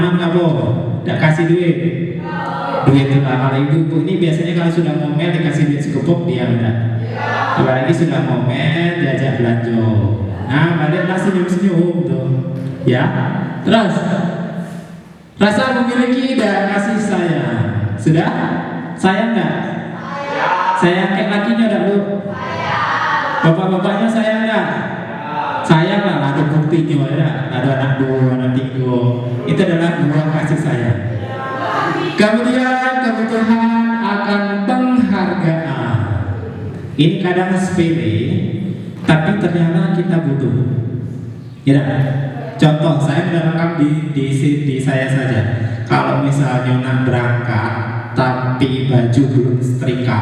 Apa? Tidak kasih duit. Duit itu lah. Kalau ibu ini biasanya kalau sudah ngomel dikasih duit sekepok dia enggak. Apalagi sudah ngomel diajak belanja. Nah, baliklah senyum-senyum tuh. Ya. Terus rasa memiliki dan kasih sayang. Sudah? Sayang enggak? Sayang kayak lakinya enggak, Bu? Bapak-bapaknya sayang enggak? Sayang lah, ada buktinya ya. Ada anak dua, anak tiga. Itu adalah buah kasih sayang. Kemudian kebutuhan akan penghargaan. Ini kadang sepele, tapi ternyata kita butuh. Ya, contoh saya menerangkan di saya saja. Kalau misalnya nak berangkat, tapi baju belum setrika,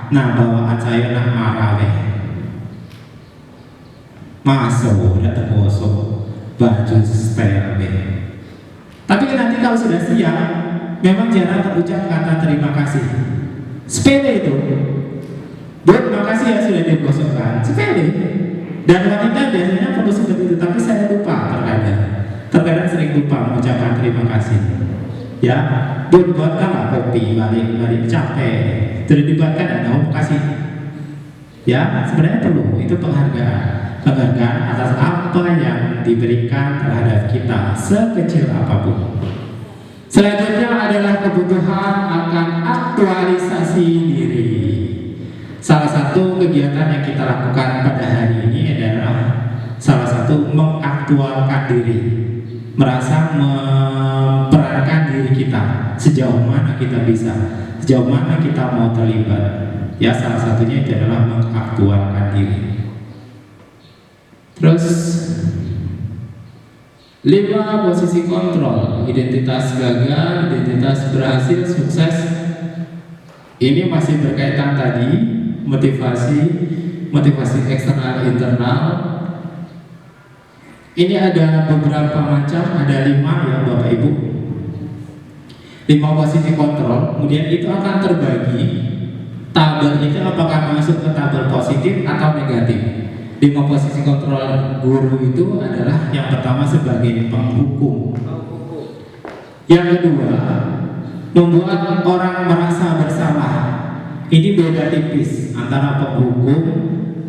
nah bawaan saya nak marah deh. Masuk, udah tergosok, baju setel deh. Tapi nanti kalau sudah siap, memang jarang terucap kata terima kasih. Sepele itu. Buat terima kasih ya sudah digosokkan. Sepele. Dan wanita biasanya perlu seperti itu, tapi saya lupa terkadang sering lupa mengucapkan terima kasih. Ya, buatkanlah kopi balik capek. Sudah dibuatkan ada kasih. Ya, sebenarnya perlu itu penghargaan atas apa yang diberikan terhadap kita sekecil apapun. Selanjutnya adalah kebutuhan akan aktualisasi diri. Salah satu kegiatan yang kita lakukan pada hari ini adalah salah satu mengaktualkan diri, merasa memperankan diri kita sejauh mana kita bisa, sejauh mana kita mau terlibat. Ya, salah satunya itu adalah mengaktualkan diri. Terus 5 posisi kontrol, identitas gagal, identitas berhasil, sukses. Ini masih berkaitan tadi motivasi eksternal internal. Ini ada beberapa macam, ada 5 ya Bapak Ibu. 5 posisi kontrol, kemudian itu akan terbagi. Tabel itu apakah masuk ke tabel positif atau negatif? 5 posisi kontrol guru itu adalah yang pertama sebagai penghukum. Yang kedua, membuat orang merasa bersalah. Ini beda tipis antara penghukum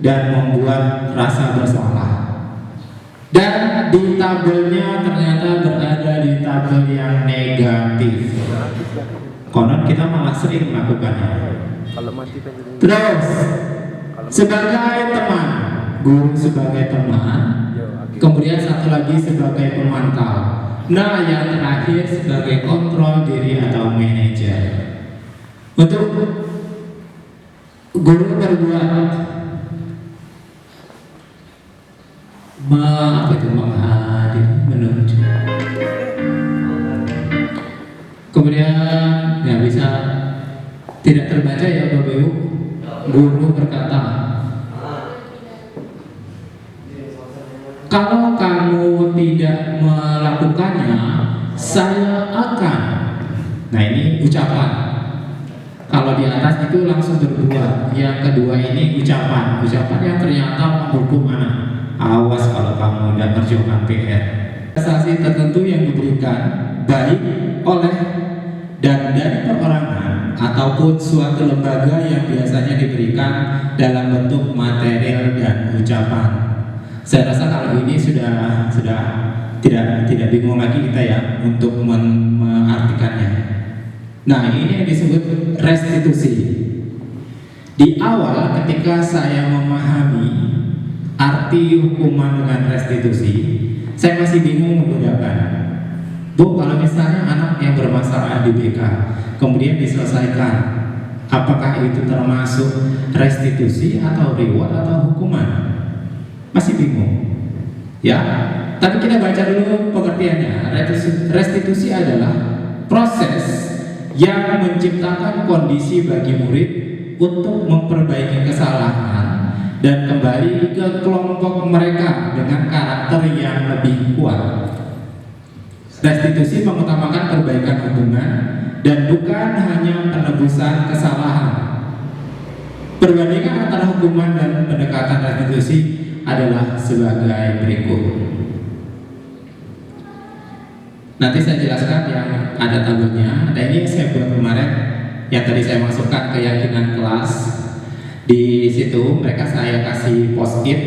dan membuat rasa bersalah. Dan di tabelnya ternyata berada di tabel yang negatif. Konon kita malah sering melakukannya. Terus sebagai teman, guru sebagai teman, kemudian satu lagi sebagai pemantau. Nah, yang terakhir sebagai kontrol diri atau manajer. Untuk guru berbuat menghadiri, menunjuk. Kemudian ya bisa tidak terbaca ya Bapak Ibu. Guru berkata, kalau kamu tidak melakukannya, saya akan. Nah, ini ucapan. Kalau di atas itu langsung berbuat. Yang kedua ini ucapan yang ternyata menghukum anak. Awas kalau kamu tidak kerjakan PR. Prestasi tertentu yang diberikan baik oleh dan dari perorangan ataupun suatu lembaga yang biasanya diberikan dalam bentuk material dan ucapan. Saya rasa kalau ini sudah tidak bingung lagi kita ya untuk mengartikannya. Nah, ini yang disebut restitusi. Di awal ketika saya memahami arti hukuman dengan restitusi, saya masih bingung membedakan. Bu, kalau misalnya anak yang bermasalah di BK kemudian diselesaikan, apakah itu termasuk restitusi atau reward atau hukuman? Masih bingung. Ya, tapi kita baca dulu pengertiannya. Restitusi adalah proses yang menciptakan kondisi bagi murid untuk memperbaiki kesalahan dan kembali ke kelompok mereka dengan karakter yang lebih kuat. Restitusi mengutamakan perbaikan hubungan dan bukan hanya penebusan kesalahan. Perbandingan antara hukuman dan pendekatan restitusi adalah sebagai berikut. Nanti saya jelaskan yang ada tabelnya. Nah ini saya buat kemarin yang tadi saya masukkan keyakinan kelas. Di situ mereka saya kasih post-it.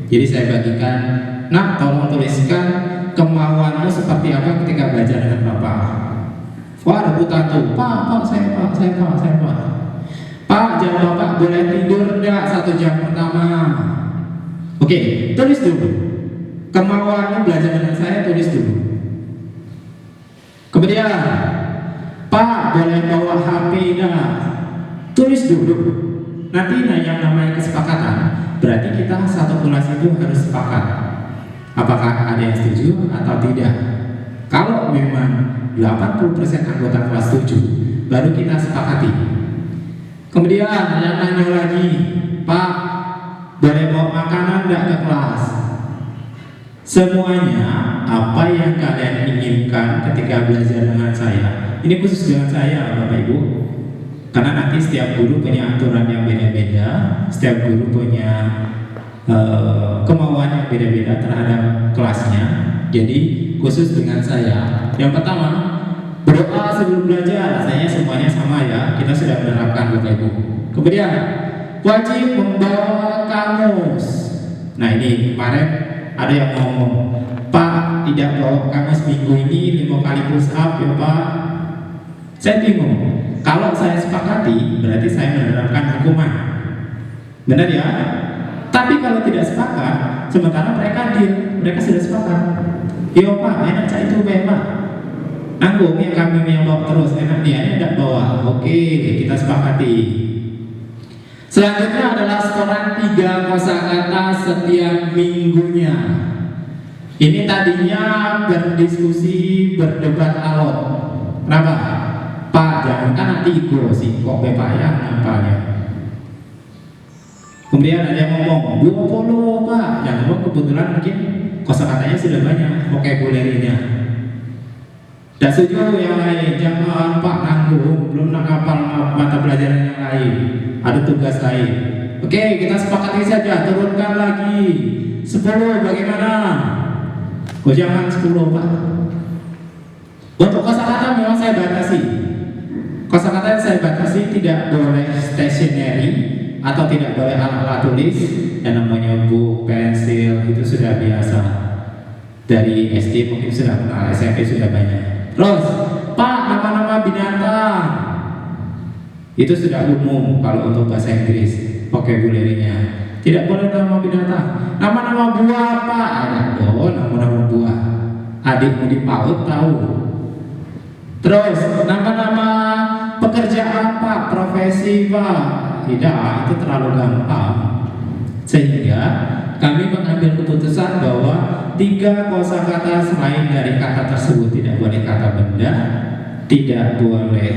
Jadi saya bagikan, nah tolong tuliskan kemauanmu seperti apa ketika belajar dengan Bapak. Wah rebutan tuh, Pak, saya Pak. Pak, jam Bapak boleh tidur enggak 1 jam pertama? Oke, tulis dulu. Kemauanmu belajar dengan saya, tulis dulu. Kemudian, Pak, boleh bawa HP enggak? Tulis dulu. Nanti yang namanya kesepakatan, berarti kita satu kelas itu harus sepakat. Apakah ada yang setuju atau tidak? Kalau memang 80% anggota kelas setuju, baru kita sepakati. Kemudian yang nanya lagi, Pak, boleh bawa makanan enggak ke kelas? Semuanya apa yang kalian inginkan ketika belajar dengan saya. Ini khusus dengan saya, Bapak Ibu. Karena nanti setiap guru punya aturan yang beda-beda, setiap guru punya kemauan yang beda-beda terhadap kelasnya. Jadi khusus dengan saya. Yang pertama, berdoa sebelum belajar. Saya semuanya sama ya, kita sudah menerapkan Bapak Ibu. Kemudian wajib membawa kamus. Nah ini kemarin ada yang ngomong, Pak tidak bawa kamus minggu ini 5 kali push up ya Pak. Saya bingung. Kalau saya sepakati, berarti saya menerapkan hukuman. Benar ya? Tapi kalau tidak sepakat, sementara mereka sudah sepakat. Yo Pak, enak saya itu Pak. Nanggung ya kami yang bawa terus, enak dia tidak bawa. Oke, kita sepakati. Selanjutnya adalah setoran 3 kosakata setiap minggunya. Ini tadinya berdiskusi, berdebat alot. Kenapa? Pak, jangan kan nanti sih kok bepayang nampaknya. Kemudian ada yang ngomong 20 Pak, yang ngomong kebetulan mungkin kosakatanya sudah banyak, vocabulary-nya. Dan setuju yang lain, jangan Pak nanggung, belum hafal mata pelajaran yang lain, ada tugas lain. Oke, kita sepakati saja, turunkan lagi 10, bagaimana? Oh jangan 10 Pak. Untuk kosakata memang saya batasi. Kosakata yang saya batasi tidak boleh stationery atau tidak boleh alat tulis. Yang namanya buku, pensil itu sudah biasa. Dari SD mungkin sudah kenal, SMP sudah banyak. Terus, Pak, nama-nama binatang itu sudah umum kalau untuk bahasa Inggris, vocabulary-nya. Tidak boleh nama binatang. Nama-nama buah Pak, ada dong nama-nama buah. Adikmu di PAUD tahu. Terus nama-nama pekerjaan Pak, profesi Pak, tidak, itu terlalu gampang. Sehingga kami mengambil keputusan bahwa 3 kosakata selain dari kata tersebut, tidak boleh kata benda, tidak boleh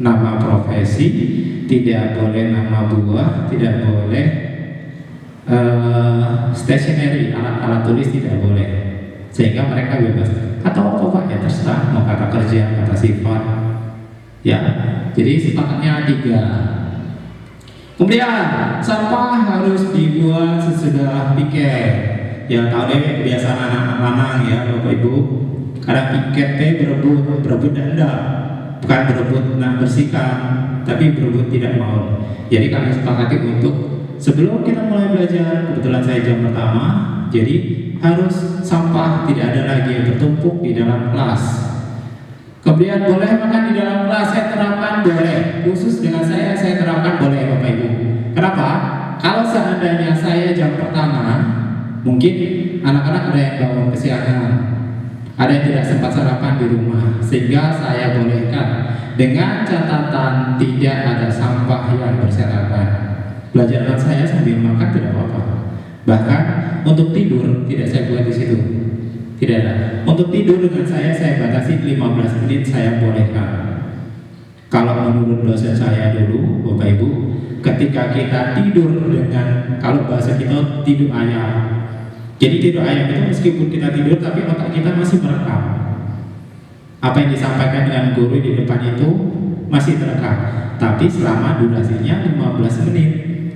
nama profesi, tidak boleh nama buah, tidak boleh stationery, alat-alat tulis tidak boleh. Sehingga mereka bebas. Kata apa Pak? Ya terserah, mau kata kerja, kata sifat. Ya, jadi sifatnya 3. Kemudian sampah harus dibuang sesudah piket. Ya tahu deh kebiasaan anak-anak lanang ya Bapak Ibu. Kadang piket berebut enggak, bukan berebut nak bersihkan, tapi berebut tidak mau. Jadi kami sepakati untuk sebelum kita mulai belajar, kebetulan saya jam pertama, jadi harus sampah tidak ada lagi yang bertumpuk di dalam kelas. Kemudian boleh makan di dalam kelas, saya terapkan boleh. Khusus dengan saya terapkan boleh Bapak Ibu. Kenapa? Kalau seandainya saya jam pertama, mungkin anak-anak ada yang bangun kesiangan, ada yang tidak sempat sarapan di rumah, sehingga saya bolehkan dengan catatan tidak ada sampah yang berserakan. Belajar dengan saya sambil makan tidak apa-apa. Bahkan untuk tidur tidak saya buat di situ. Tidak ada. Untuk tidur dengan saya batasi 15 menit saya bolehkan. Kalau menurut dosen saya dulu, Bapak Ibu, ketika kita tidur dengan, kalau bahasa kita tidur ayam. Jadi tidur ayam itu meskipun kita tidur tapi otak kita masih merekam. Apa yang disampaikan dengan guru di depan itu masih terekam. Tapi selama durasinya 15 menit.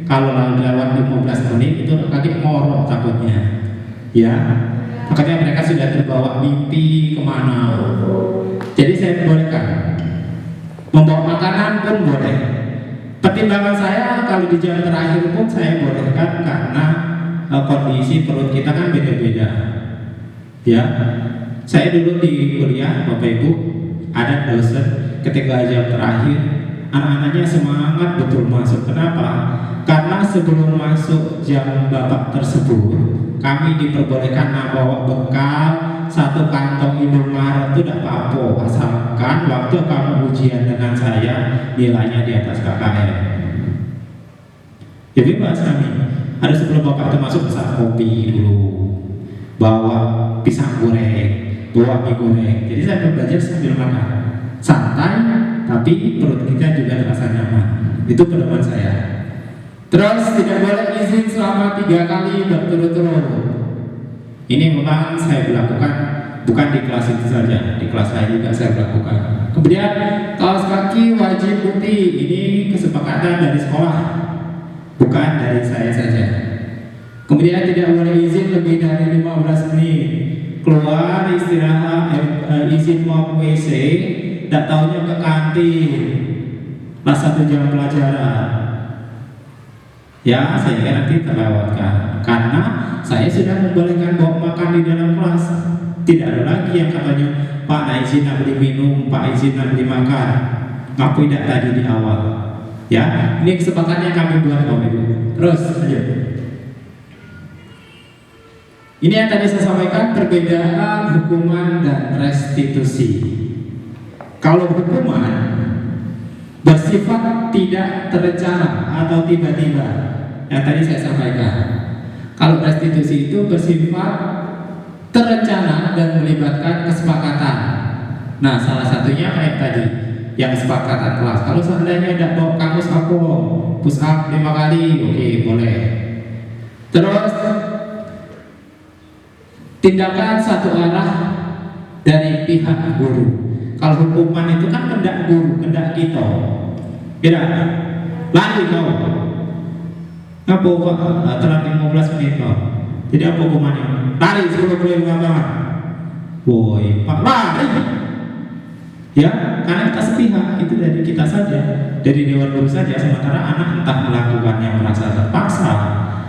Kalau lewat 15 menit itu kaki ngorok takutnya. Ya. Makanya mereka sudah terbawa mimpi kemana. Jadi saya bolehkan membawa makanan pun boleh. Pertimbangan saya kalau di jam terakhir pun saya bolehkan karena kondisi perut kita kan beda-beda. Ya, saya dulu di kuliah Bapak Ibu ada dosen ketika jam terakhir anak-anaknya semangat betul masuk. Kenapa? Karena sebelum masuk jam Bapak tersebut kami diperbolehkan membawa bekal satu kantong Indomaret itu tidak apa-apa asalkan waktu kamu ujian dengan saya nilainya di atas KKM. Ya bebas kami. Ada sebelum Bapak itu masuk pesan kopi dulu, bawa pisang goreng, bawa mie goreng. Jadi saya belajar sambil makan, santai tapi perut kita juga terasa nyaman. Itu pedoman saya. Terus tidak boleh izin selama 3 kali berturut-turut. Ini memang saya lakukan bukan di kelas itu saja, di kelas lain juga saya lakukan. Kemudian kaos kaki wajib putih. Ini kesepakatan dari sekolah, bukan dari saya saja. Kemudian tidak boleh izin lebih dari 15 menit. Keluar istirahat, izin mau ke WC, tidak tahunya ke kantin. Pas 1 jam pelajaran. Ya, sehingga nanti terlewatkan karena saya sudah membolehkan bawa makan di dalam kelas. Tidak ada lagi yang katanya Pak nah izin nak beli minum, Pak izin nak beli makan. Ngapain tidak tadi di awal? Ya, ini kesepakatannya kami buat Bapak Ibu. Terus lanjut. Ini yang tadi saya sampaikan perbedaan hukuman dan restitusi. Kalau hukuman bersifat tidak terencana atau tiba-tiba, yang tadi saya sampaikan. Kalau restitusi itu bersifat terencana dan melibatkan kesepakatan. Nah, salah satunya kayak tadi, yang kesepakatan kelas. Kalau seandainya ada bawa kamus aku push up 5 kali, oke, boleh. Terus tindakan satu arah dari pihak guru. Kalau hukuman itu kan kendak guru, kendak kita. Kira lari kau. Ngapa Pak telat 15 menit kau? Jadi apa hukumannya? Lari 10 kilo lapangan. Woi, Pak lari. Ya, karena kita sepihak itu dari kita saja, dari dewan guru saja. Sementara anak entah melakukannya merasa terpaksa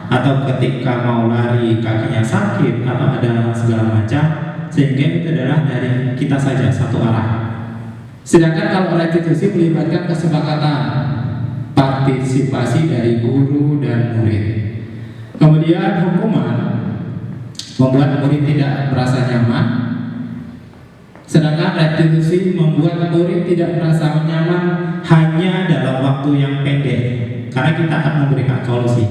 atau ketika mau lari kakinya sakit atau ada segala macam, sehingga itu adalah dari kita saja satu arah. Sedangkan kalau restitusi melibatkan kesepakatan, partisipasi dari guru dan murid. Kemudian hukuman membuat murid tidak merasa nyaman, sedangkan restitusi membuat murid tidak merasa nyaman hanya dalam waktu yang pendek, karena kita akan memberikan solusi.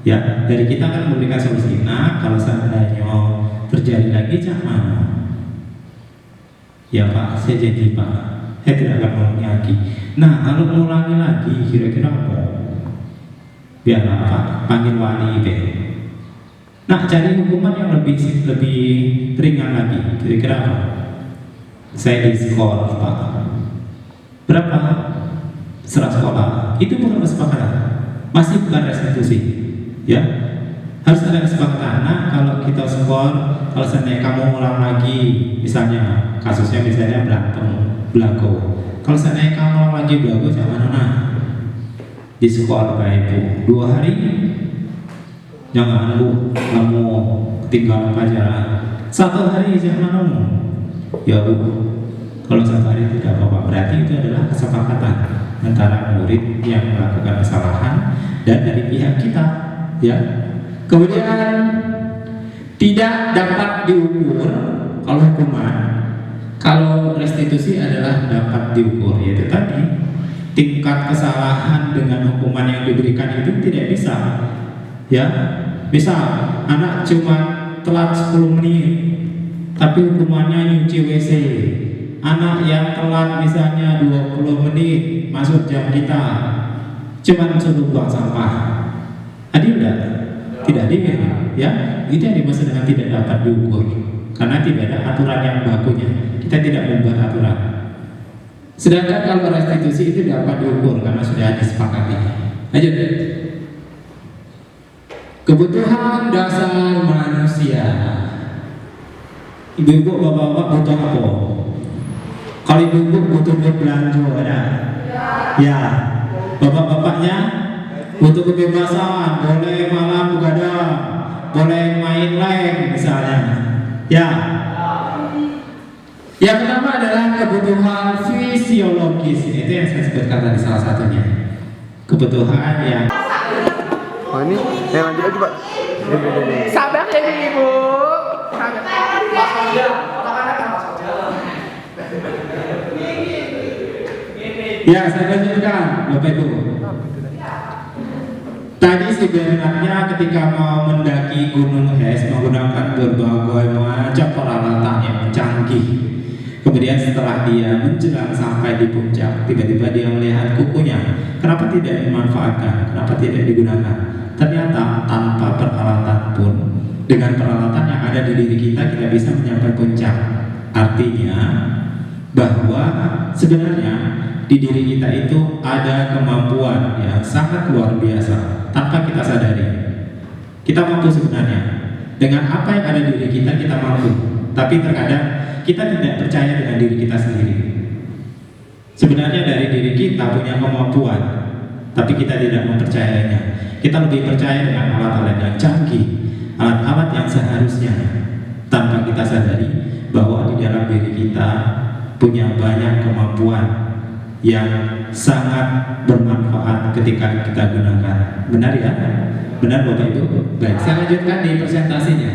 Ya, dari kita akan memberikan solusi. Nah, kalau seandainya terjadi lagi jangan. Ya Pak, saya jadi Pak, saya tidak akan mengulangi lagi. Nah, kalau mengulangi lagi, kira-kira apa? Biar apa? Panggil wali deh. Nah, cari hukuman yang lebih ringan lagi. Kira-kira apa? Saya diskor Pak. Berapa? Setelah sekolah. Itu bukan kesepakatan. Masih bukan restitusi. Ya, harus ada kesepakatan. Nah, kalau kita skor, kalau seandainya kamu ulang lagi, misalnya kasusnya misalnya berantem, belago. Kalau seandainya kamu ulang lagi belago, jangan mana? Di skor kayak itu 2 hari, jangan lu kamu tinggal pelajaran. 1 hari jangan kamu. Ya Bu, kalau 1 hari tidak apa-apa. Berarti itu adalah kesepakatan antara murid yang melakukan kesalahan dan dari pihak kita. Ya. Kemudian tidak dapat diukur kalau hukuman. Kalau restitusi adalah dapat diukur, yaitu tadi tingkat kesalahan dengan hukuman yang diberikan itu tidak bisa. Ya, misal anak cuma telat 10 menit, tapi hukumannya nyuci WC. Anak yang telat misalnya 20 menit masuk jam kita, cuma suruh buang sampah. Adil tidak? Tidak adil, ya. Itu yang dimaksud dengan tidak dapat diukur, karena tidak ada aturan yang bakunya. Kita tidak membuat aturan. Sedangkan kalau restitusi itu dapat diukur karena sudah disepakati. Lanjut. Kebutuhan dasar manusia. Ibu-ibu, bapak-bapak butuh apa? Kalau ibu-ibu butuh duit belanja ada? Ya. Bapak-bapaknya butuh kebebasan, boleh malam begadang, boleh main leng misalnya. Ya. Yang pertama adalah kebutuhan fisiologis. Itu yang saya sebutkan tadi salah satunya. Kebutuhan yang. Oh ini, lanjut aja Pak. Sabar ya ibu. Ya, saya lanjutkan, Bapak Ibu. Tadi sebenarnya ketika mau mendaki Gunung Es menggunakan berbagai macam peralatan yang canggih. Kemudian setelah dia menjelang sampai di puncak, tiba-tiba dia melihat kukunya. Kenapa tidak dimanfaatkan? Kenapa tidak digunakan? Ternyata tanpa peralatan pun, dengan peralatan yang ada di diri kita bisa mencapai puncak. Artinya bahwa sebenarnya di diri kita itu ada kemampuan yang sangat luar biasa tanpa kita sadari. Kita mampu sebenarnya dengan apa yang ada di diri kita mampu. Tapi terkadang kita tidak percaya dengan diri kita sendiri. Sebenarnya dari diri kita punya kemampuan, tapi kita tidak mempercayainya. Kita lebih percaya dengan alat-alat yang canggih, alat-alat yang seharusnya, tanpa kita sadari bahwa di dalam diri kita punya banyak kemampuan yang sangat bermanfaat ketika kita gunakan. Benar ya? Benar Bapak Ibu? Baik, saya lanjutkan di presentasinya.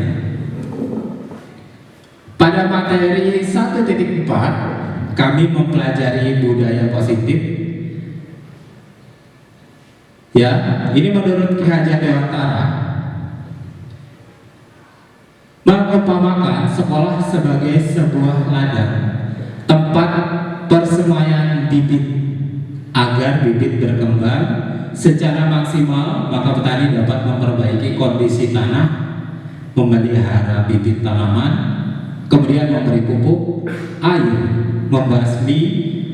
Pada materi 1.4 kami mempelajari budaya positif. Ya, ini menurut Ki Hajar Dewantara mengumpamakan sekolah sebagai sebuah ladang, tempat persemaian bibit agar bibit berkembang secara maksimal. Maka petani dapat memperbaiki kondisi tanah, memelihara bibit tanaman, kemudian memberi pupuk, air, membasmi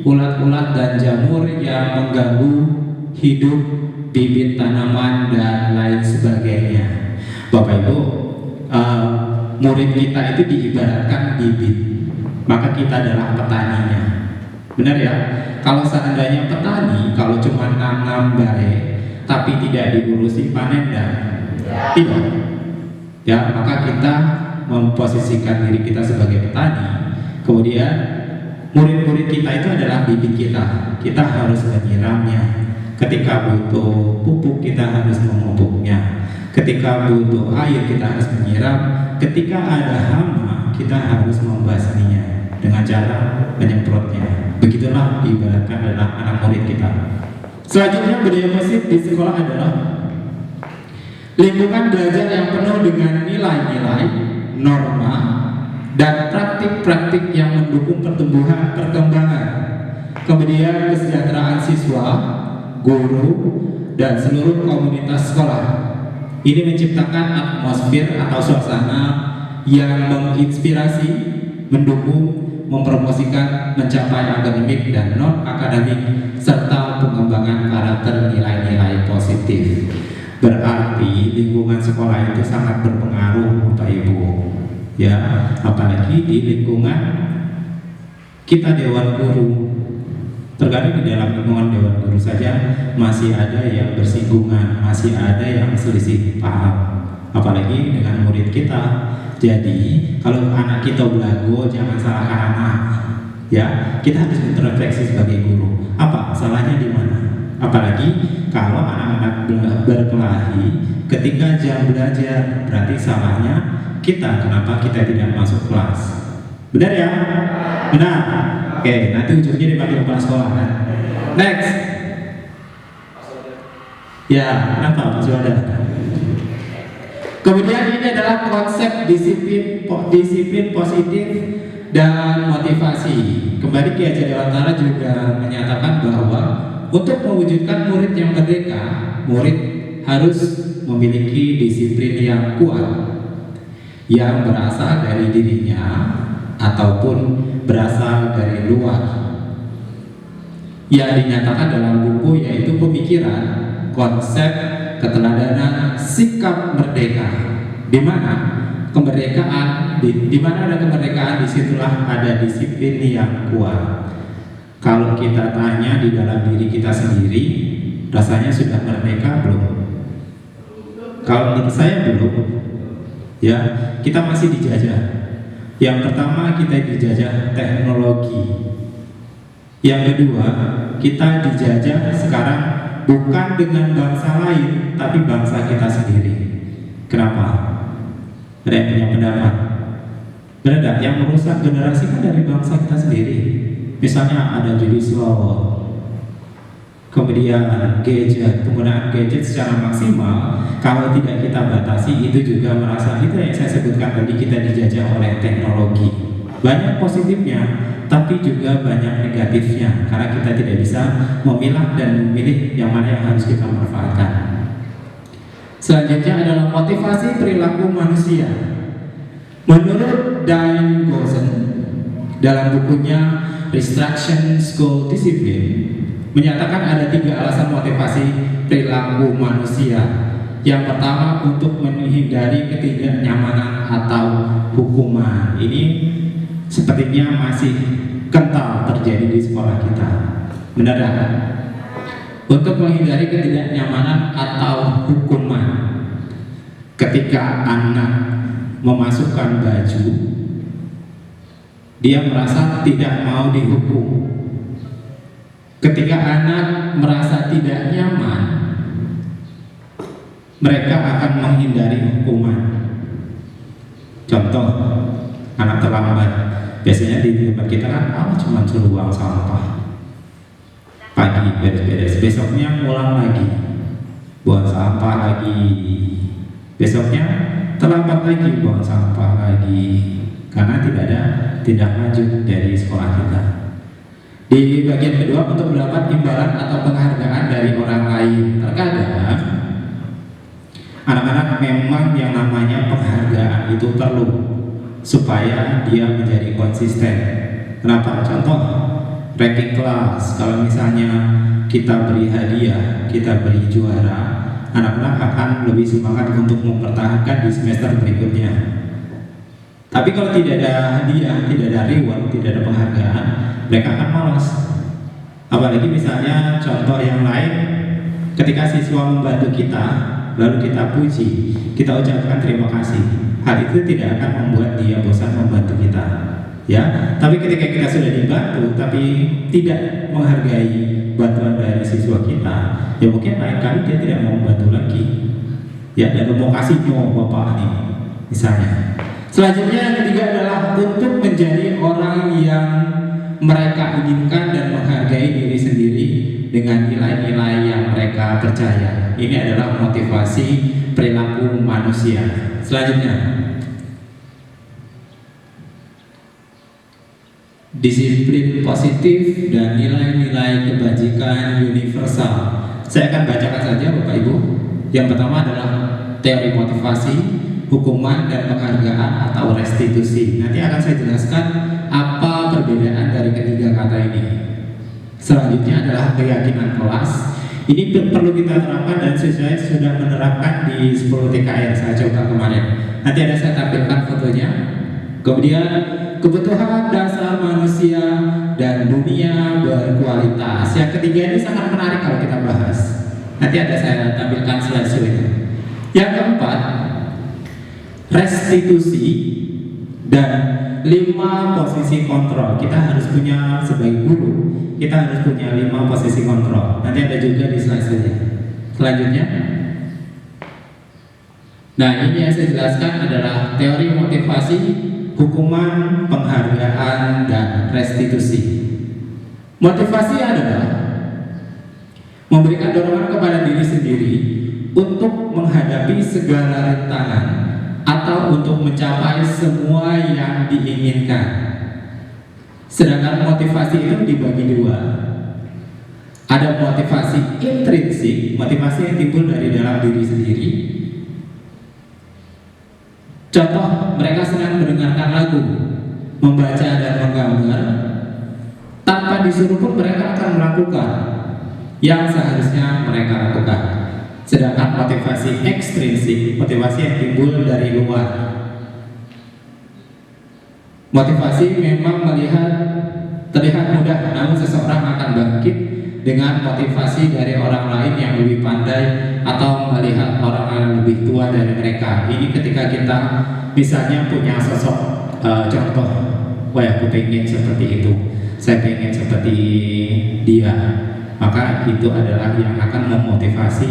ulat-ulat dan jamur yang mengganggu hidup bibit tanaman dan lain sebagainya. Bapak Ibu, murid kita itu diibaratkan bibit, maka kita adalah petaninya. Benar ya? Kalau seandainya petani, kalau cuma nanam baik tapi tidak diurusi panen dan tidak, ya maka kita memposisikan diri kita sebagai petani. Kemudian murid-murid kita itu adalah bibit kita. Kita harus menyiramnya. Ketika butuh pupuk kita harus memupuknya. Ketika butuh air kita harus menyiram. Ketika ada hama kita harus membasminya dengan cara menyemprotnya. Begitulah ibaratkan adalah anak murid kita. Selanjutnya budaya positif di sekolah adalah lingkungan belajar yang penuh dengan nilai-nilai, norma, dan praktik-praktik yang mendukung pertumbuhan perkembangan, kemudian kesejahteraan siswa, guru, dan seluruh komunitas sekolah. Ini menciptakan atmosfer atau suasana yang menginspirasi, mendukung, mempromosikan mencapai akademik dan non-akademik, serta pengembangan karakter nilai-nilai positif. Berarti lingkungan sekolah itu sangat berpengaruh Bapak Ibu. Ya, apalagi di lingkungan kita dewan guru. Terkadang di dalam lingkungan dewan guru saja masih ada yang bersinggungan, masih ada yang selisih paham. Apalagi dengan murid kita. Jadi kalau anak kita belagu jangan salahkan anak. Ya, kita harus introspeksi sebagai guru. Apa salahnya di mana? Apalagi kalau anak-anak berkelahi ketika jam belajar, berarti salahnya kita. Kenapa kita tidak masuk kelas? Benar ya? Benar. Oke, nanti ujungnya dipanggil kepala sekolah kan? Next. Ya, kenapa Pak Suada? Kemudian ini adalah konsep disiplin positif dan motivasi. Kembali Ki Hajar Dewantara juga menyatakan bahwa untuk mewujudkan murid yang merdeka, murid harus memiliki disiplin yang kuat yang berasal dari dirinya ataupun berasal dari luar. Yang dinyatakan dalam buku yaitu pemikiran, konsep, keteladanan, sikap merdeka, di mana kemerdekaan, di mana ada kemerdekaan, disitulah ada disiplin yang kuat. Kalau kita tanya di dalam diri kita sendiri, rasanya sudah merdeka belum? Kalau menurut saya belum. Ya, kita masih dijajah. Yang pertama, kita dijajah teknologi. Yang kedua, kita dijajah sekarang bukan dengan bangsa lain, tapi bangsa kita sendiri. Kenapa? Ada yang punya pendapat? Benar, yang merusak generasi kan dari bangsa kita sendiri. Misalnya ada judi slot, kemudian gadget, penggunaan gadget secara maksimal. Kalau tidak kita batasi, itu juga merasa, itu yang saya sebutkan tadi, kita dijajah oleh teknologi. Banyak positifnya, tapi juga banyak negatifnya, karena kita tidak bisa memilah dan memilih yang mana yang harus kita manfaatkan. Selanjutnya adalah motivasi perilaku manusia. Menurut Diane Gosson dalam bukunya Restriction School Discipline menyatakan ada 3 alasan motivasi perilaku manusia. Yang pertama, untuk menghindari ketidaknyamanan atau hukuman. Ini sepertinya masih kental terjadi di sekolah kita. Benar tak? Untuk menghindari ketidaknyamanan atau hukuman. Ketika anak memasukkan baju, dia merasa tidak mau dihukum. Ketika anak merasa tidak nyaman, mereka akan menghindari hukuman. Contoh, anak terlambat. Biasanya di tempat kita kan, cuma suruh buang sampah. Pagi beres-beres, besoknya ngulang lagi, buang sampah lagi. Besoknya terlambat lagi, buang sampah lagi. Karena tidak ada tindak lanjut dari sekolah kita. Di bagian kedua, untuk mendapat imbalan atau penghargaan dari orang lain. Terkadang anak-anak memang yang namanya penghargaan itu perlu supaya dia menjadi konsisten. Kenapa? Contoh, ranking kelas. Kalau misalnya kita beri hadiah, kita beri juara, anak-anak akan lebih semangat untuk mempertahankan di semester berikutnya. Tapi kalau tidak ada hadiah, tidak ada reward, tidak ada penghargaan, mereka akan malas. Apalagi misalnya contoh yang lain, ketika siswa membantu kita, lalu kita puji, kita ucapkan terima kasih, hal itu tidak akan membuat dia bosan membantu kita. Ya, tapi ketika kita sudah dibantu, tapi tidak menghargai bantuan dari siswa kita, ya mungkin lain kali dia tidak mau membantu lagi. Ya, dan mau kasih bapak nih, misalnya. Selanjutnya yang ketiga adalah untuk menjadi orang yang mereka inginkan dan menghargai diri sendiri dengan nilai-nilai yang mereka percaya. Ini adalah motivasi perilaku manusia. Selanjutnya, disiplin positif dan nilai-nilai kebajikan universal. Saya akan bacakan saja Bapak Ibu. Yang pertama adalah teori motivasi, hukuman dan penghargaan atau restitusi. Nanti akan saya jelaskan apa perbedaan dari ketiga kata ini. Selanjutnya adalah keyakinan kelas. Ini perlu kita terapkan dan saya sudah menerapkan di 10 TKR saya coba kemarin. Nanti ada saya tampilkan fotonya. Kemudian kebutuhan dasar manusia dan dunia berkualitas. Yang ketiga ini sangat menarik kalau kita bahas. Nanti ada saya tampilkan slide-nya. Yang keempat, restitusi dan 5 posisi kontrol. Kita harus punya sebagai guru, kita harus punya 5 posisi kontrol. Nanti ada juga di slide-nya. Selanjutnya, nah ini yang saya jelaskan adalah teori motivasi, hukuman, penghargaan, dan restitusi. Motivasi adalah memberikan dorongan kepada diri sendiri untuk menghadapi segala rintangan atau untuk mencapai semua yang diinginkan. Sedangkan motivasi itu dibagi 2. Ada motivasi intrinsik, motivasi yang timbul dari dalam diri sendiri. Contoh, mereka senang mendengarkan lagu, membaca dan menggambar. Tanpa disuruh pun mereka akan melakukan yang seharusnya mereka lakukan. Sedangkan motivasi ekstrinsik, motivasi yang timbul dari luar. Motivasi memang terlihat mudah, namun seseorang akan bangkit dengan motivasi dari orang lain yang lebih pandai atau melihat orang yang lebih tua dari mereka. Ini ketika kita misalnya punya sosok contoh, wah aku pengen seperti itu, saya pengen seperti dia, maka itu adalah yang akan memotivasi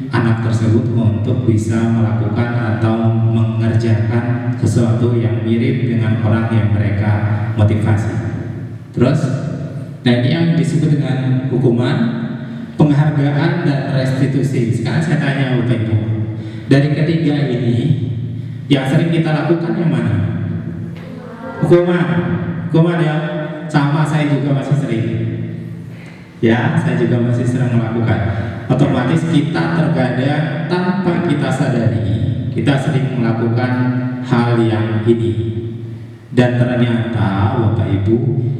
anak tersebut untuk bisa melakukan atau mengerjakan sesuatu yang mirip dengan orang yang mereka motivasi. Terus, nah ini yang disebut dengan hukuman, penghargaan, dan restitusi. Sekarang saya tanya Bapak Ibu, dari ketiga ini yang sering kita lakukan yang mana? Hukuman ya, sama saya juga masih sering. Ya, saya juga masih sering melakukan. Otomatis kita terkadang tanpa kita sadari, kita sering melakukan hal yang ini. Dan ternyata Bapak Ibu,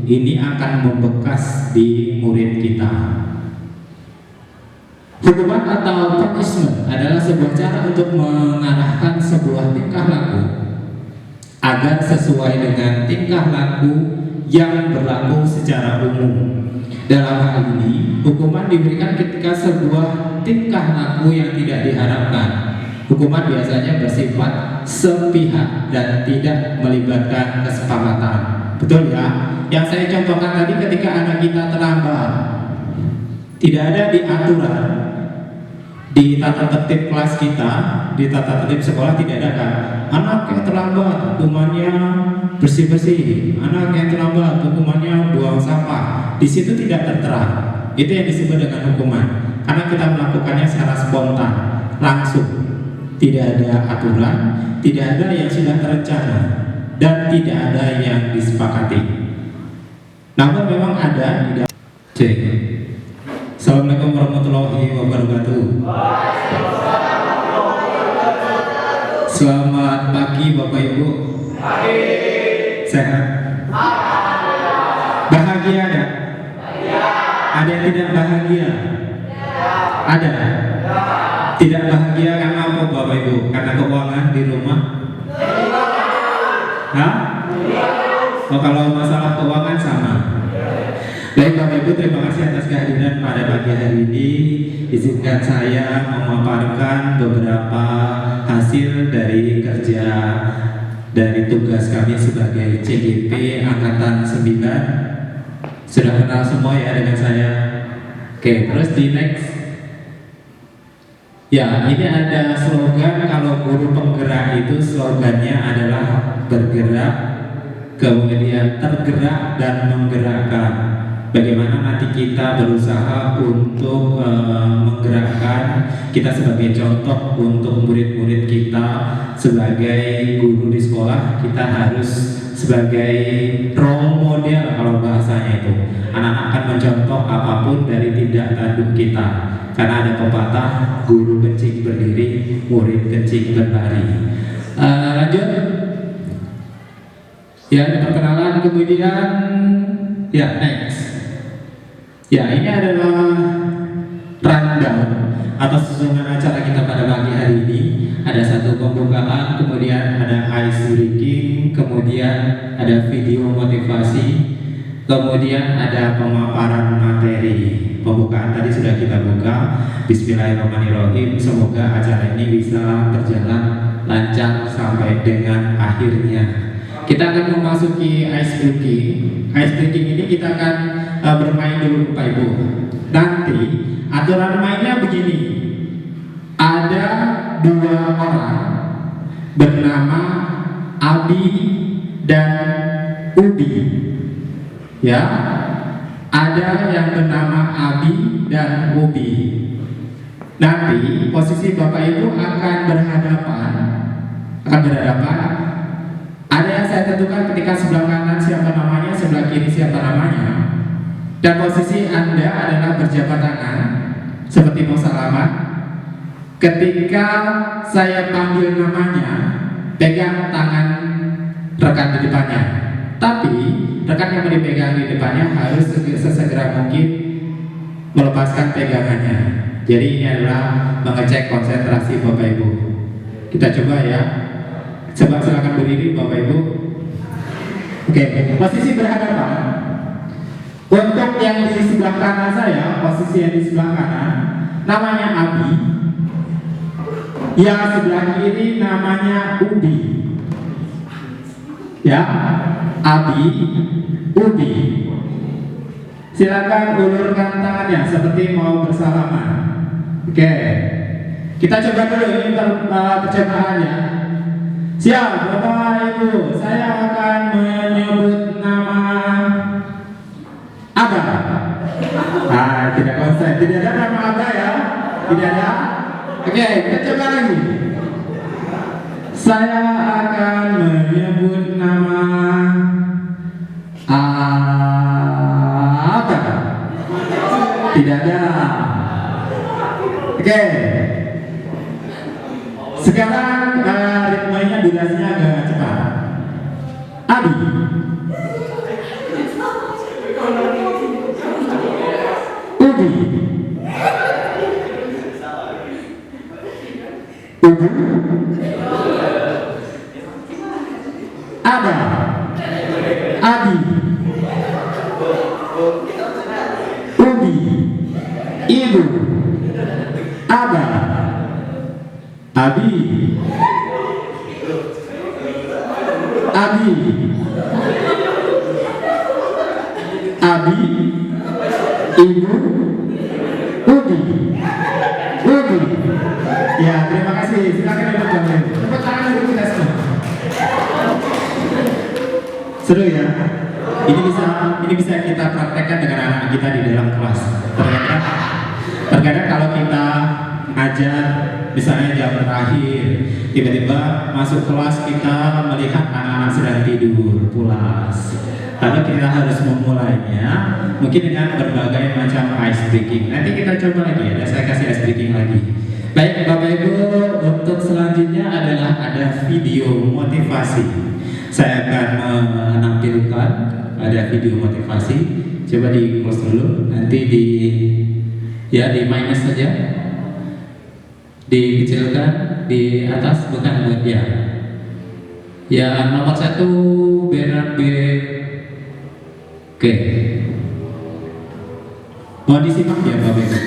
ini akan membekas di murid kita. Hukuman atau punishment adalah sebuah cara untuk mengarahkan sebuah tingkah laku agar sesuai dengan tingkah laku yang berlaku secara umum. Dalam hal ini, hukuman diberikan ketika sebuah tingkah laku yang tidak diharapkan. Hukuman biasanya bersifat sepihak dan tidak melibatkan kesepakatan. Betul ya? Yang saya contohkan tadi ketika anak kita terlambat, tidak ada di aturan, di tata tertib kelas kita, di tata tertib sekolah tidak ada kan? Anak yang terlambat hukumannya bersih-bersih, anak yang terlambat hukumannya buang sampah. Di situ tidak tertera. Itu yang disebut dengan hukuman. Karena kita melakukannya secara spontan, langsung. Tidak ada aturan, tidak ada yang sudah terencana, dan tidak ada yang disepakati. Namun memang ada di dalam. Assalamualaikum warahmatullahi wabarakatuh. Selamat pagi Bapak Ibu. Sehat? Bahagia ada? Ada yang tidak bahagia? Ada? Tidak bahagia karena apa Bapak Ibu? Karena keuangan di rumah? Hah? Oh, kalau masalah keuangan sama. Baik Bapak Ibu, terima kasih atas kehadiran pada pagi hari ini. Izinkan saya memaparkan beberapa hasil dari kerja dari tugas kami sebagai CGP Angkatan 9. Sudah kenal semua ya dengan saya. Oke, terus di next. Ya, ini ada slogan. Kalau guru penggerak itu slogannya adalah bergerak, kemudian tergerak dan menggerakkan. Bagaimana nanti kita berusaha untuk menggerakkan, kita sebagai contoh untuk murid-murid kita, sebagai guru di sekolah, kita harus sebagai role model kalau bahasanya itu. Anak-anak akan mencontoh apapun dari tindak tanduk kita. Karena ada pepatah, guru kencing berdiri, murid kencing berlari. Lanjut. Ya, perkenalan, kemudian ya next. Ya, ini adalah rundown atau susunan acara kita pada pagi hari ini. Ada satu pembukaan, kemudian ada ice breaking, kemudian ada video motivasi, kemudian ada pemaparan materi. Pembukaan tadi sudah kita buka. Bismillahirrahmanirrahim. Semoga acara ini bisa berjalan lancar sampai dengan akhirnya. Kita akan memasuki ice breaking. Ice breaking ini kita akan bermain dulu Bapak Ibu. Nanti aturan mainnya begini. Ada dua orang bernama Abi dan Ubi. Ya. Ada yang bernama Abi dan Ubi. Nanti posisi Bapak Ibu akan berhadapan. Ada yang saya tentukan ketika sebelah kanan siapa namanya, sebelah kiri siapa namanya. Dan posisi Anda adalah berjabat tangan seperti mau salaman. Ketika saya panggil namanya, pegang tangan rekan di depannya. Tapi rekan yang dipegang di depannya harus sesegera mungkin melepaskan pegangannya. Jadi ini adalah mengecek konsentrasi Bapak Ibu. Kita coba ya. Coba silakan berdiri Bapak Ibu. Oke, posisi berhadapan. Untuk yang di sebelah kanan saya, posisi yang di sebelah kanan, namanya Abi. Yang sebelah kiri namanya Ubi. Ya, Abi, Ubi. Silakan ulurkan tangannya seperti mau bersalaman. Oke, kita coba dulu ini percobaannya. Siap, Bapak Ibu, saya akan menyebut nama Abah. Tidak konsen, tidak ada nama Abah ya, tidak ada. Oke, kita coba lagi. Saya akan menyebut nama Abah. Tidak ada. Oke. Sekarang ritmenya durasinya agak cepat. Abi. Ubi. Ubu. Ada. Abi. Ubi. Ibu. Ada. Abi. Abi. Abi. Ibu. Ubi. Ubi. Ya, terima kasih. Silakan duduk kembali. Tepuk tangan dulu kita semua. Seru ya. Ini bisa kita praktekkan dengan anak kita di dalam kelas. Terkadang kalau kita ngajar misalnya jam terakhir, tiba-tiba masuk kelas kita melihat anak-anak sedang tidur pulas. Lalu kita harus memulainya mungkin dengan berbagai macam ice breaking. Nanti kita coba lagi ya, saya kasih ice breaking lagi. Baik Bapak Ibu, untuk selanjutnya adalah ada video motivasi. Saya akan menampilkan ada video motivasi. Coba di close dulu, nanti di minus saja, dikecilkan di atas, bukan buat ya. Ya nomor 1 Bernard B. Oke, mau disimak ya Bapak Ibu.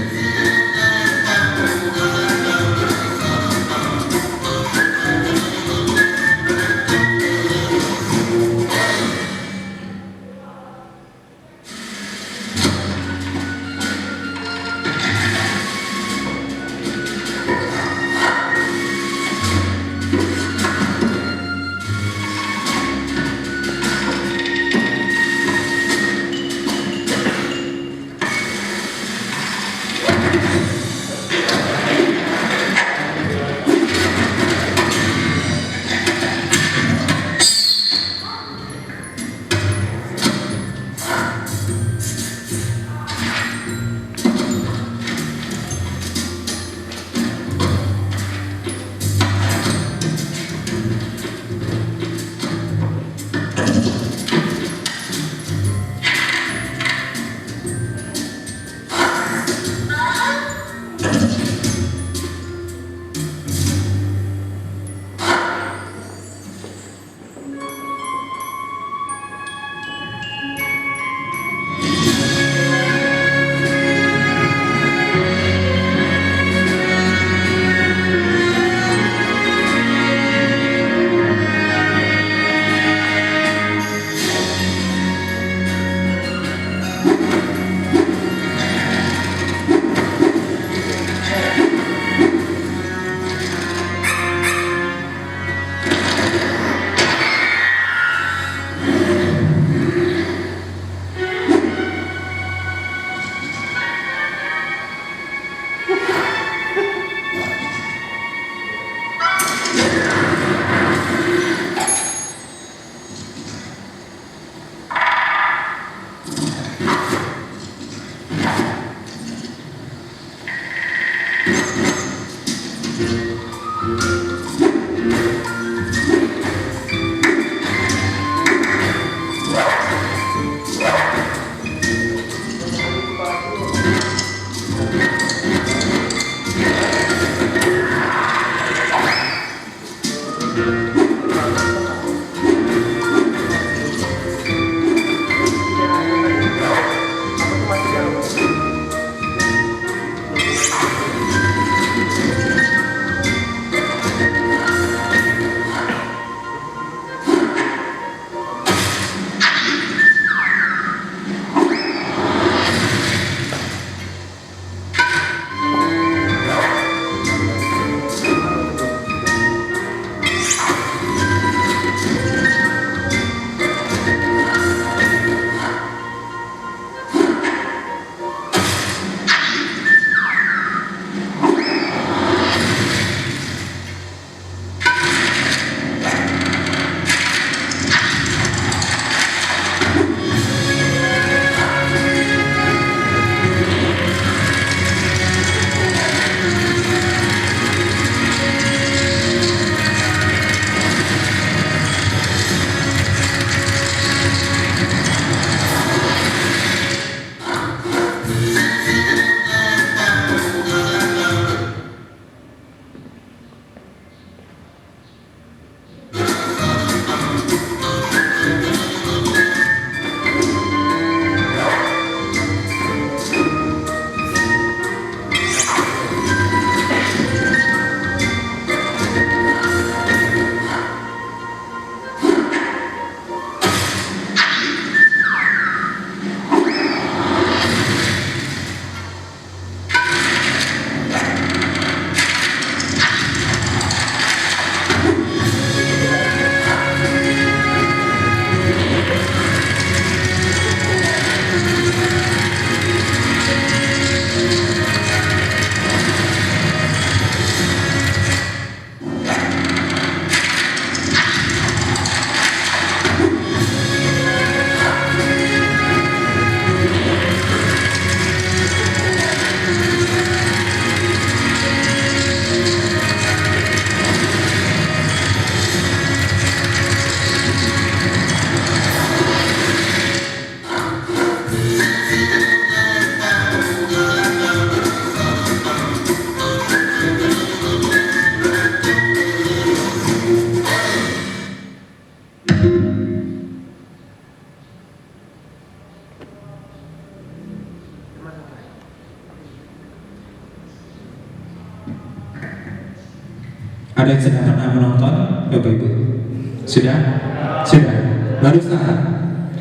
Ada yang sudah pernah menonton, Bapak Ibu? Sudah? Sudah? Barusan?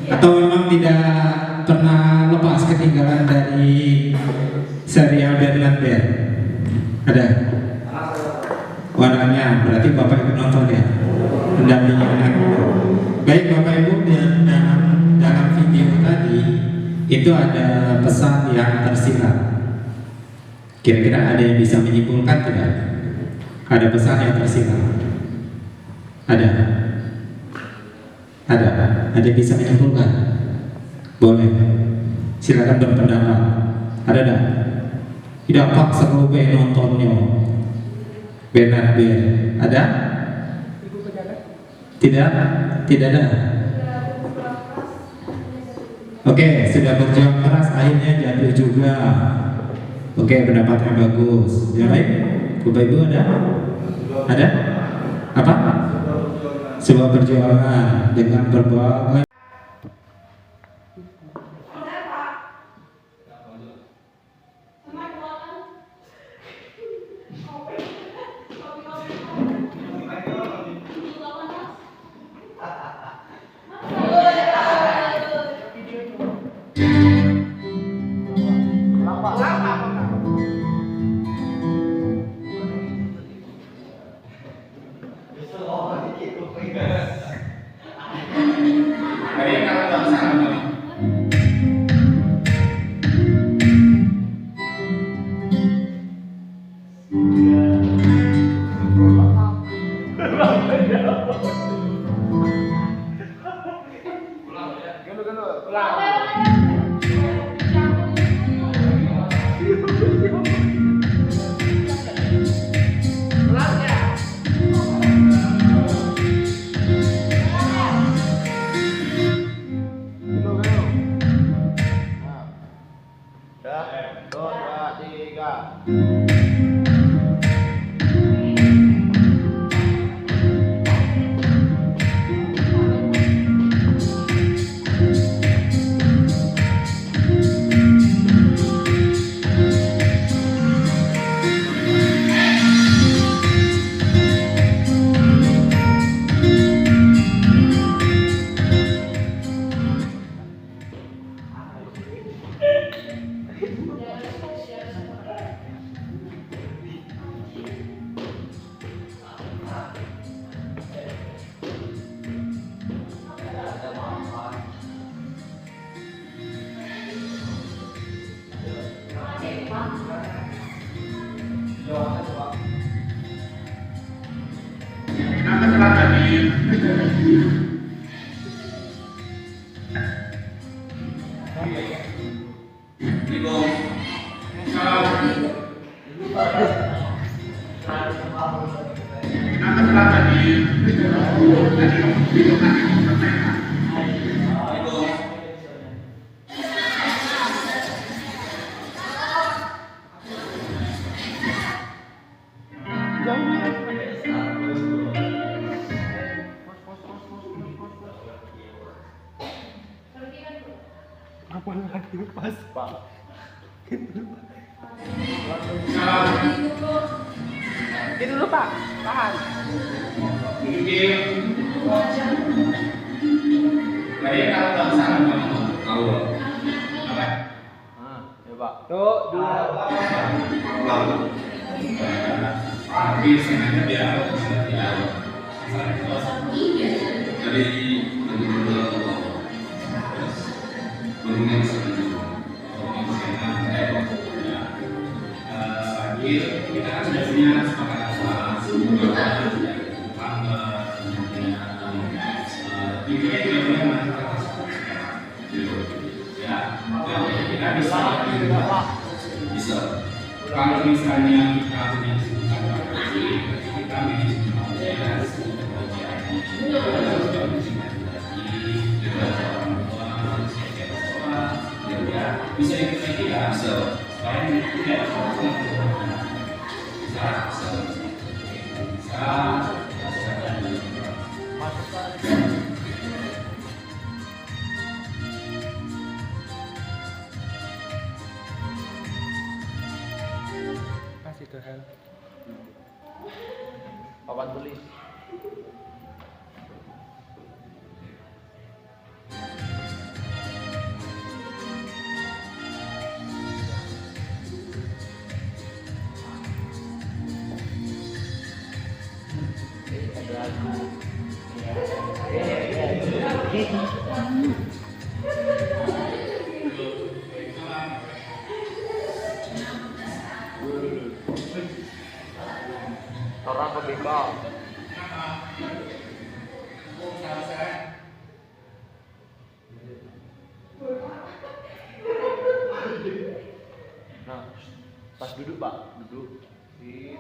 Atau memang tidak pernah lepas ketinggalan dari serial Bernard Bear? Ada? Warnanya, berarti Bapak Ibu nonton ya? Mendampingi anak. Baik Bapak Ibu, dalam video tadi itu ada pesan yang tersirat. Kira-kira ada yang bisa menyimpulkan tidak? Ada pesan yang tersirat? Ada? Ada yang bisa menyimpulkan? Boleh. Silakan berpendapat. Ada tak? Tidak paksa kalau nontonnya. Bernard Bear. Ada? Tidak? Tidak ada? Oke, sudah berjuang keras akhirnya jatuh juga. Oke, pendapatnya bagus. Yang lain? Bapak Ibu ada? Ada? Apa? Sebuah perjuangan dengan berbagai Itu dulu Pak, tahan. Baik, kalau tak salah tahu apa? Ya Pak. Tuh, dua. Tapi sengaja biar dari kita kan sudah punya kesepakatan intinya juga punya ya, kita bisa kalau misalnya kita punya kita bisa ikut ya, selain tidak Kasih Tuhan. Papan tulis. Ada lagu. Orang kebika. Nah, pas duduk pak, duduk di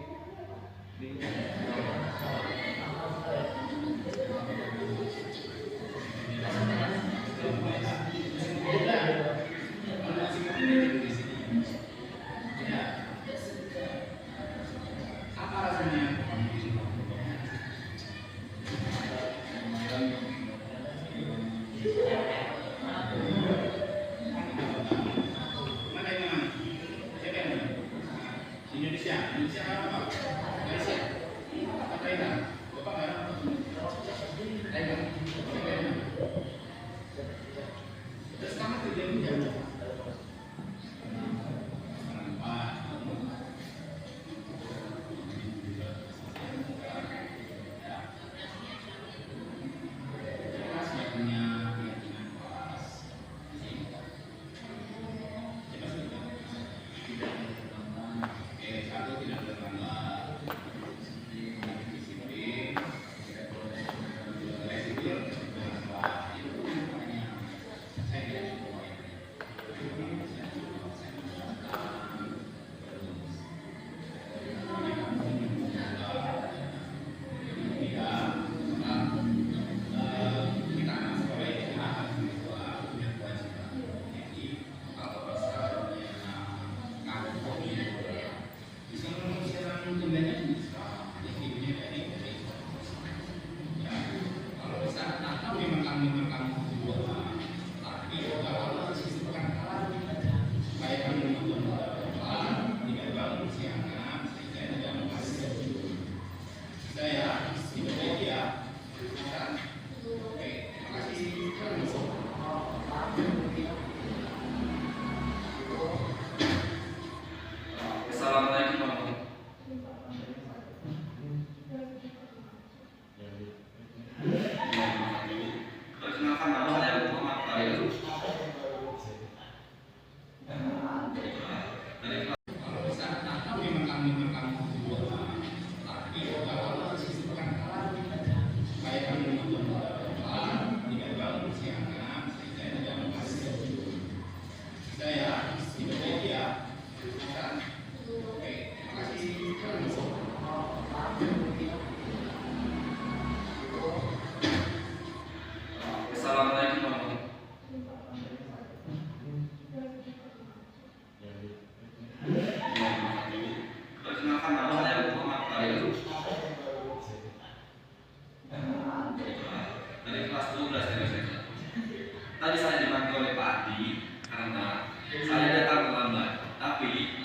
Tadi saya dibantu oleh Pak Adi karena saya datang terlambat. Tapi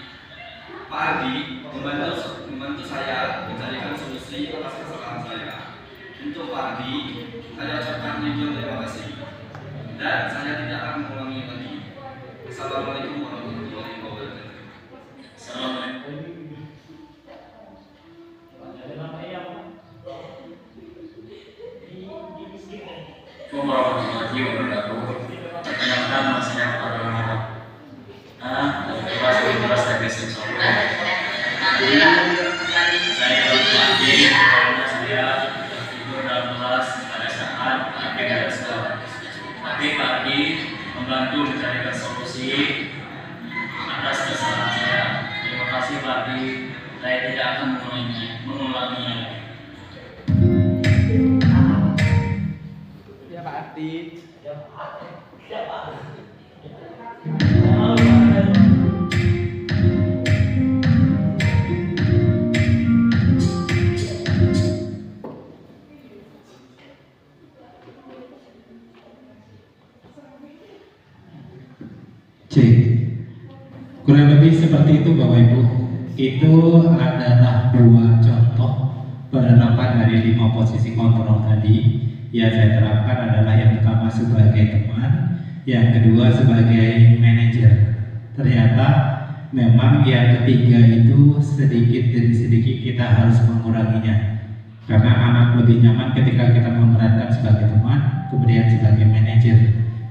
Pak Adi membantu saya mencarikan solusi atas kesalahan saya. Untuk Pak Adi, saya ucapkan ribuan terima kasih. Dan saya tidak akan mengulangi lagi. Assalamualaikum warahmatullahi wabarakatuh. Assalamualaikum. Warahmatullahi wabarakatuh. Perkenalkan nama saya Pak Muhammad. Dari kelas 12 TPS Solo. Saya berpikir karena saya tertidur dalam kelas pada saat akhir dari sekolah. Tapi Pak Adi membantu mencarikan solusi atas kesalahan saya. Terima kasih Pak Adi. Saya tidak akan mengulanginya lagi. Ya Pak Adi. C. Kurang lebih seperti itu Bapak Ibu. Itu adalah dua contoh penerapan dari 5 posisi kontrol tadi yang saya terapkan adalah yang pertama sebagai teman, yang kedua sebagai manajer. Ternyata memang yang ketiga itu sedikit demi sedikit kita harus menguranginya, karena anak lebih nyaman ketika kita memerankan sebagai teman, kemudian sebagai manajer.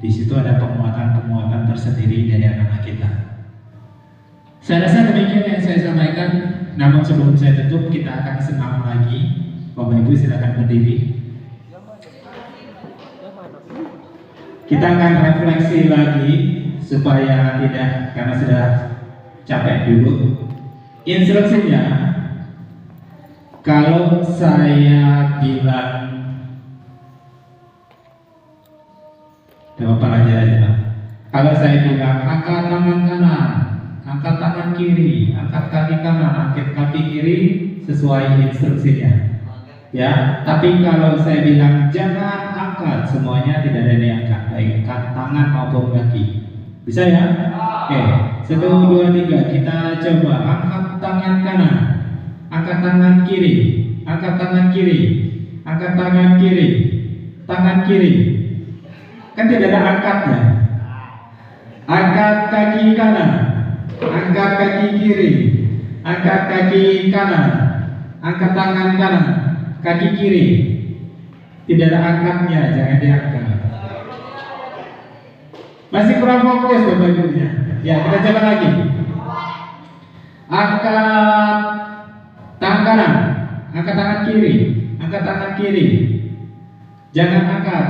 Di situ ada penguatan-penguatan tersendiri dari anak-anak kita. Saya rasa demikian yang saya sampaikan. Namun sebelum saya tutup, kita akan senam lagi. Bapak Ibu silakan berdiri. Kita akan refleksi lagi supaya tidak, karena sudah capek dulu. Instruksinya, kalau saya bilang, coba pelajaran aja. Kalau saya bilang angkat tangan kanan, angkat tangan kiri, angkat kaki kanan, angkat kaki kiri, sesuai instruksinya. Ya, tapi kalau saya bilang jangan angkat, semuanya tidak ada yang diangkat, baik tangan maupun kaki. Bisa ya? Oke, 1, 2, 3, kita coba angkat tangan kanan, angkat tangan kiri, angkat tangan kiri, angkat tangan kiri, tangan kiri. Kan tidak ada angkatnya. Angkat kaki kanan, angkat kaki kiri, angkat kaki kanan, angkat tangan kanan, kaki kiri. Tidak ada angkatnya, jangan diangkat. Masih kurang fokus Bapak Ibunya. Ya, kita coba lagi. Angkat tangan kanan, angkat tangan kiri, angkat tangan kiri. Jangan angkat.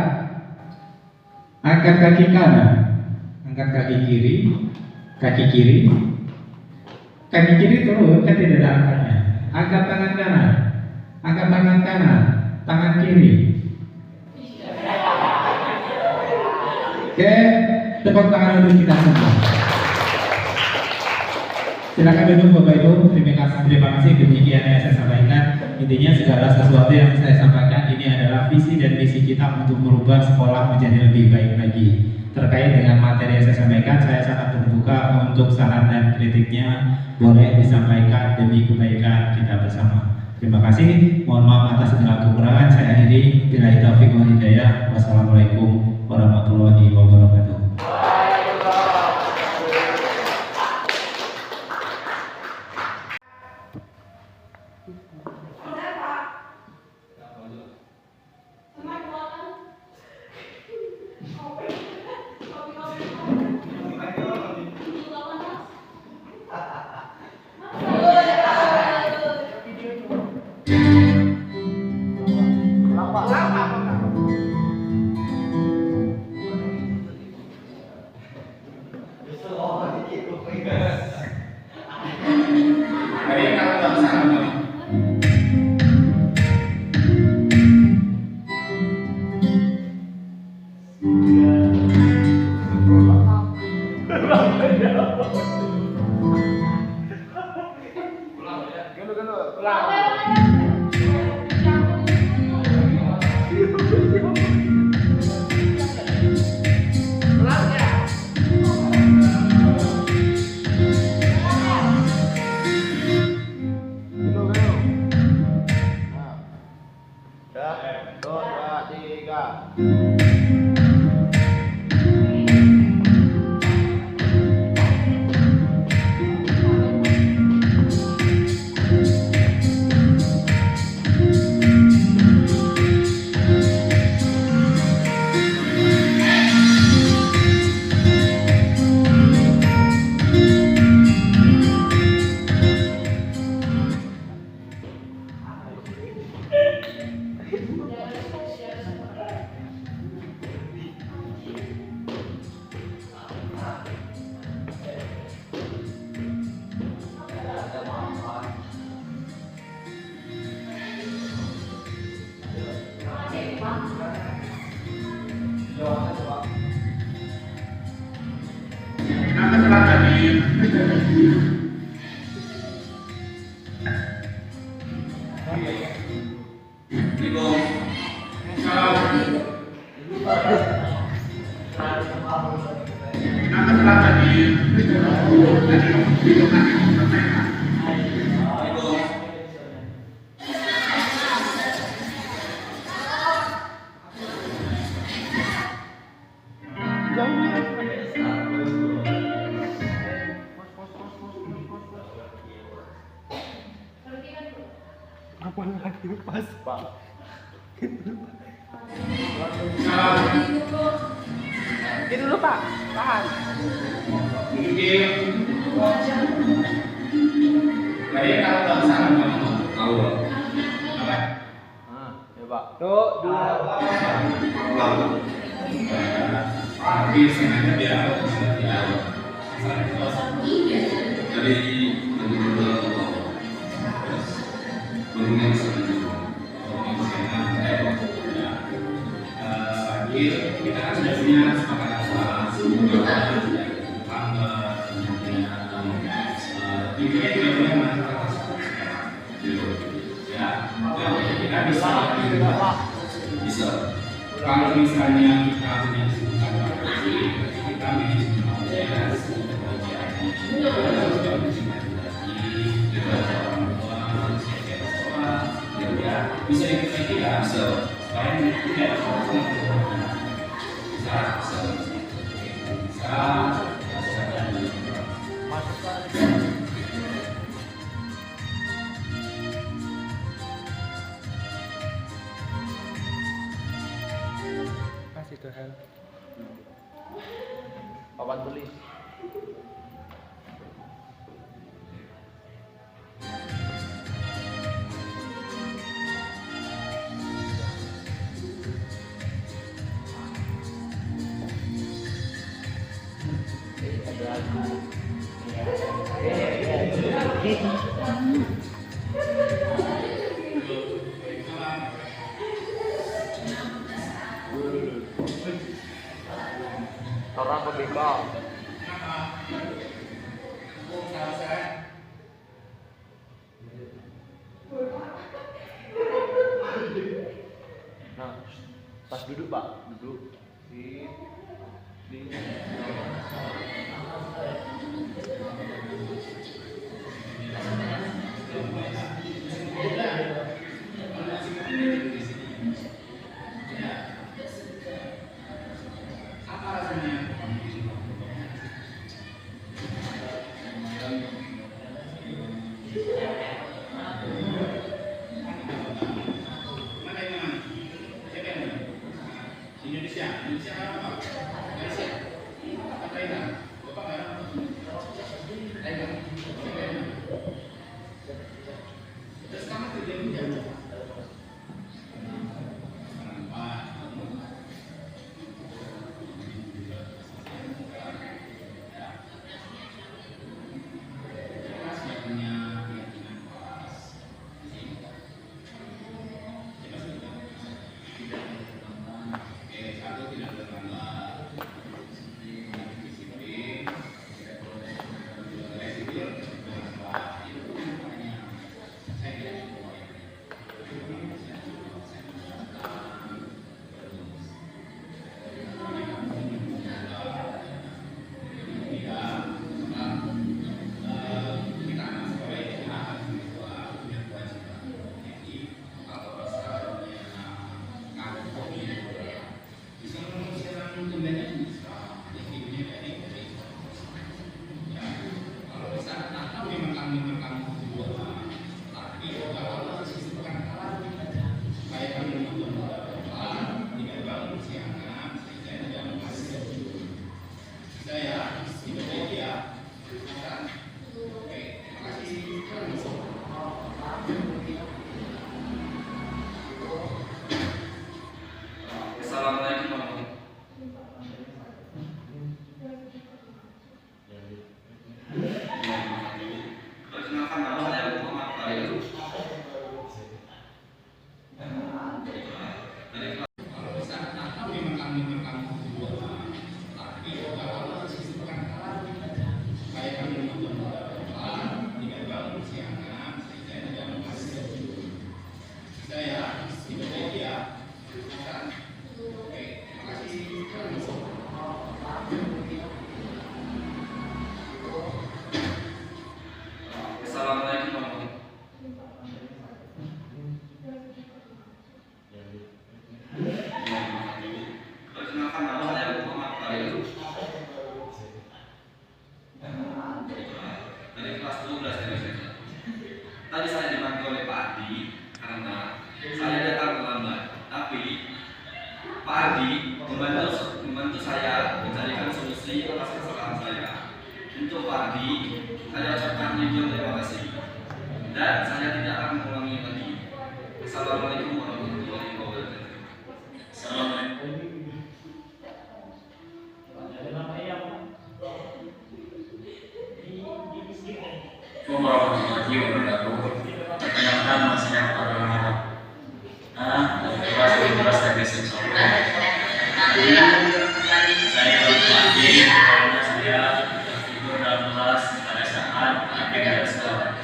Angkat kaki kanan, angkat kaki kiri, kaki kiri. Kaki kiri turun, kan tidak ada angkatnya. Angkat tangan kanan, angkat tangan kanan, tangan kiri. Oke, tepuk tangan untuk kita semua. Silakan duduk Bapak Ibu. Terima kasih. Demikian yang saya sampaikan. Intinya segala sesuatu yang saya sampaikan ini adalah visi dan misi kita untuk merubah sekolah menjadi lebih baik lagi. Terkait dengan materi yang saya sampaikan, saya sangat terbuka untuk saran dan kritiknya. Boleh disampaikan demi kebaikan kita bersama. Terima kasih. Mohon maaf atas segala kekurangan. Saya akhiri. Billahi taufiq wal hidayah. Wassalamualaikum warahmatullahi wabarakatuh. Pas, Pak. Ini dulu, Pak. Tahan. Baik, kalau nggak salah kamu Tahu. apa? Nah, ya, Pak. Tuh, dulu. Tapi sengaja biar Jadi bentuknya kita kan sudah punya sepakat apa intinya juga punya manfaat ya kita bisa bisa. kalau misalnya kita punya kita bisa diperbaiki ya Bisa. supaya tidak ada Kasih tuh Hel. Papan tulis. Orang pembekal. Nah, pas duduk, Pak. Duduk. Di Indonesia apa? Malaysia? Apa Thailand? Bapak nggak? Thailand. Terus kamu kerja di mana? Assalamualaikum warahmatullahi wabarakatuh. Perkenalkan nama saya Muhammad Fadil. Assalamualaikum warahmatullahi wabarakatuh. Perkenalkan nama saya Muhammad Fadil. Dari kelas 12 dari saya. Tadi saya dibantu oleh Pak Adi karena Pak Adi, saya ucapkan ribuan terima kasih. Dan saya tidak akan mengulangi lagi. Assalamualaikum warahmatullahi wabarakatuh. Assalamualaikum. Warahmatullahi wabarakatuh. Perkenalkan nama saya para kelas dari SMP. Saya berpati karena saya tidur dalam kelas pada saat akhir sekolah.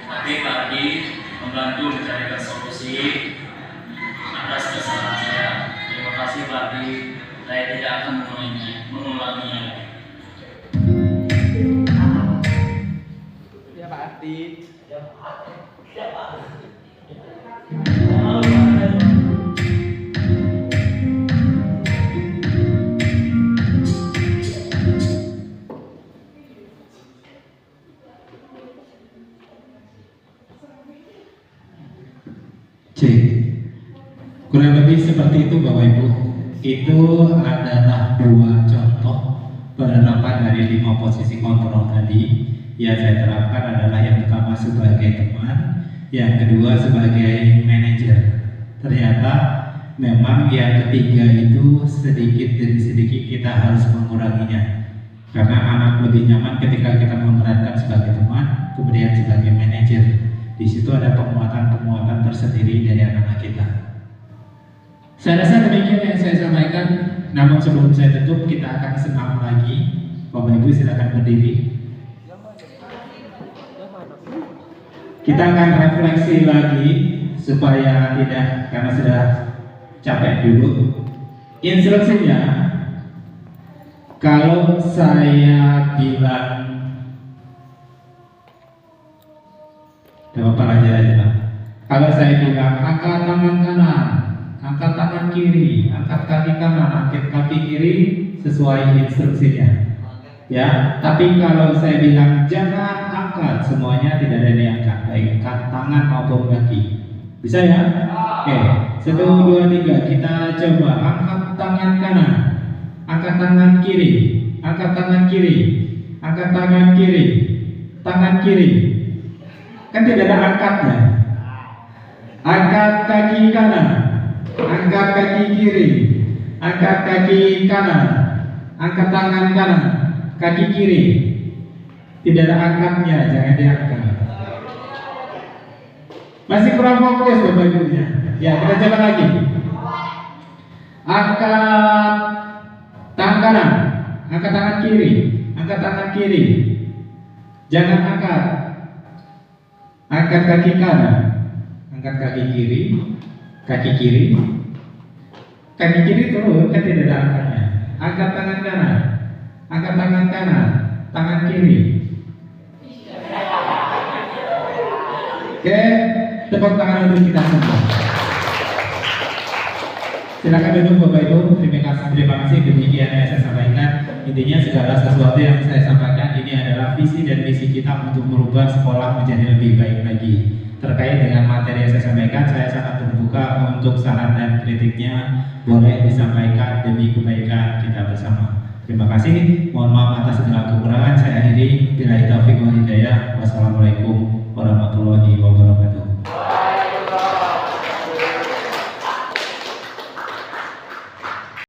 Tapi Pak Adi membantu mencarikan solusi atas kesalahan saya. Terima kasih Pak Adi. Saya tidak akan mengulanginya. Ya Pak Adi. C. Kurang lebih seperti itu Bapak Ibu. Itu adalah dua contoh penerapan dari 5 posisi kontrol tadi. Yang saya terapkan adalah yang pertama sebagai teman, yang kedua sebagai manajer. Ternyata memang yang ketiga itu sedikit demi sedikit kita harus menguranginya. Karena anak lebih nyaman ketika kita memerankan sebagai teman, kemudian sebagai manajer. Di situ ada penguatan-penguatan tersendiri dari anak-anak kita. Saya rasa demikian yang saya sampaikan. Namun sebelum saya tutup, kita akan senam lagi. Bapak Ibu silakan berdiri. Kita akan refleksi lagi supaya tidak, karena sudah capek dulu. Instruksinya, kalau saya bilang, Bapak pelajar aja. Kalau saya bilang angkat tangan kanan, angkat tangan kiri, angkat kaki kanan, angkat kaki kiri, sesuai instruksinya. Ya, tapi kalau saya bilang jangan angkat, semuanya tidak ada yang diangkat, baik angkat tangan maupun kaki. Bisa ya? Oke, 1, 2, 3, kita coba angkat tangan kanan, angkat tangan kiri, angkat tangan kiri, angkat tangan kiri, tangan kiri. Kan tidak ada angkatnya. Angkat kaki kanan, angkat kaki kiri, angkat kaki kanan, angkat tangan kanan, kaki kiri. Tidak ada angkatnya, jangan diangkat. Masih kurang fokus Bapak Ibunya. Ya, kita coba lagi. Angkat tangan kanan, angkat tangan kiri, angkat tangan kiri. Jangan angkat. Angkat kaki kanan, angkat kaki kiri, kaki kiri, kaki kiri turun, kan tidak ada angkatnya. Angkat tangan kanan, angkat tangan kanan, tangan kiri. Oke, tepuk tangan untuk kita semua. Silakan duduk Bapak Ibu. Terima kasih. Demikian yang saya sampaikan. Intinya segala sesuatu yang saya sampaikan ini adalah visi dan misi kita untuk merubah sekolah menjadi lebih baik lagi. Terkait dengan materi yang saya sampaikan, saya sangat terbuka untuk saran dan kritiknya. Boleh disampaikan demi kebaikan kita bersama. Terima kasih. Mohon maaf atas segala kekurangan. Saya akhiri. Billahi taufiq wal hidayah. Wassalamualaikum warahmatullahi wabarakatuh.